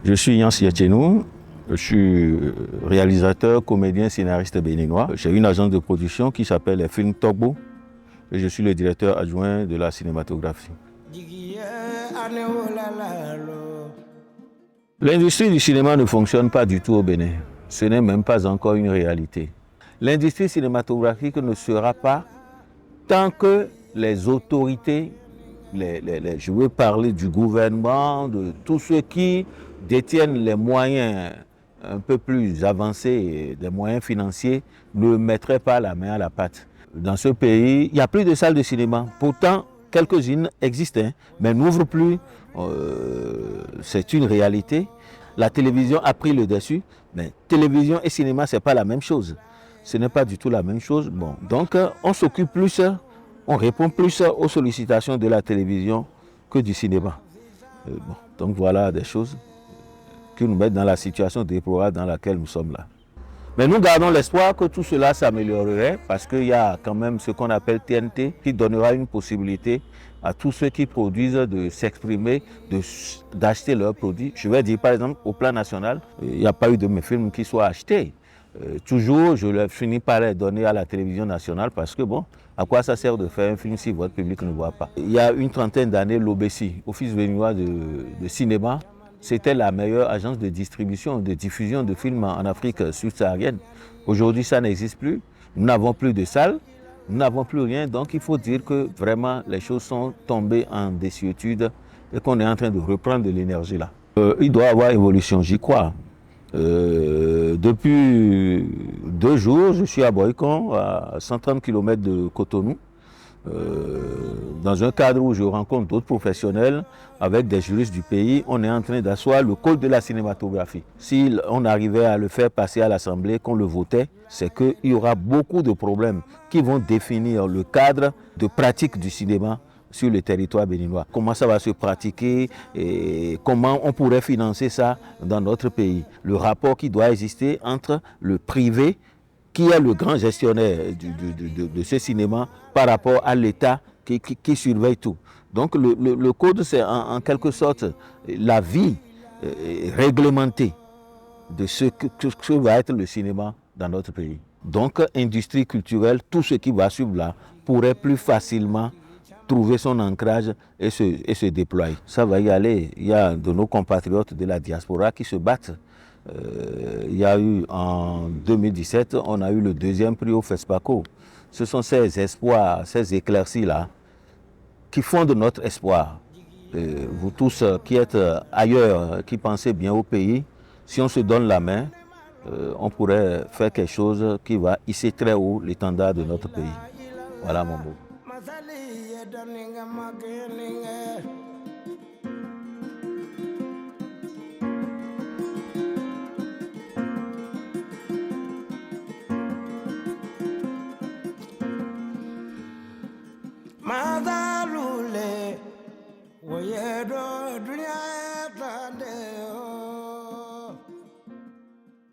Je suis Yans Yetchenou, je suis réalisateur, comédien, scénariste béninois. J'ai une agence de production qui s'appelle les Films Togbo et je suis le directeur adjoint de la cinématographie. L'industrie du cinéma ne fonctionne pas du tout au Bénin. Ce n'est même pas encore une réalité. L'industrie cinématographique ne sera pas tant que les autorités, je veux parler du gouvernement, de tous ceux qui détiennent les moyens un peu plus avancés, des moyens financiers, ne mettraient pas la main à la pâte. Dans ce pays, il n'y a plus de salles de cinéma. Pourtant, quelques-unes existent, mais n'ouvrent plus. C'est une réalité. La télévision a pris le dessus, mais télévision et cinéma, ce n'est pas la même chose. Ce n'est pas du tout la même chose. Bon, donc, on s'occupe plus, on répond plus aux sollicitations de la télévision que du cinéma. Bon, donc voilà des choses qui nous mettent dans la situation déplorable dans laquelle nous sommes là. Mais nous gardons l'espoir que tout cela s'améliorerait parce qu'il y a quand même ce qu'on appelle TNT qui donnera une possibilité à tous ceux qui produisent de s'exprimer, d'acheter leurs produits. Je vais dire par exemple au plan national, il n'y a pas eu de mes films qui soient achetés. Toujours, je finis par les donner à la télévision nationale parce que bon, à quoi ça sert de faire un film si votre public ne voit pas? Il y a une trentaine d'années, l'OBC, Office béninois de cinéma, c'était la meilleure agence de distribution, de diffusion de films en Afrique subsaharienne. Aujourd'hui, ça n'existe plus. Nous n'avons plus de salles, nous n'avons plus rien. Donc, il faut dire que vraiment, les choses sont tombées en désuétude et qu'on est en train de reprendre de l'énergie là. Il doit y avoir évolution, j'y crois. Depuis 2 jours, je suis à Boycon, à 130 km de Cotonou, dans un cadre où je rencontre d'autres professionnels avec des juristes du pays. On est en train d'asseoir le code de la cinématographie. Si on arrivait à le faire passer à l'Assemblée, qu'on le votait, c'est qu'il y aura beaucoup de problèmes qui vont définir le cadre de pratique du cinéma sur le territoire béninois. Comment ça va se pratiquer et comment on pourrait financer ça dans notre pays. Le rapport qui doit exister entre le privé, qui est le grand gestionnaire de ce cinéma, par rapport à l'État qui surveille tout. Donc le code, c'est en quelque sorte la vie réglementée de ce que va être le cinéma dans notre pays. Donc, industrie culturelle, tout ce qui va suivre là pourrait plus facilement trouver son ancrage et se déployer. Ça va y aller. Il y a de nos compatriotes de la diaspora qui se battent. Il y a eu en 2017, on a eu le 2e prix au FESPACO. Ce sont ces espoirs, ces éclaircies-là qui font de notre espoir. Vous tous qui êtes ailleurs, qui pensez bien au pays, si on se donne la main, on pourrait faire quelque chose qui va hisser très haut l'étendard de notre pays. Voilà mon mot. Madalule, woyedo dunya.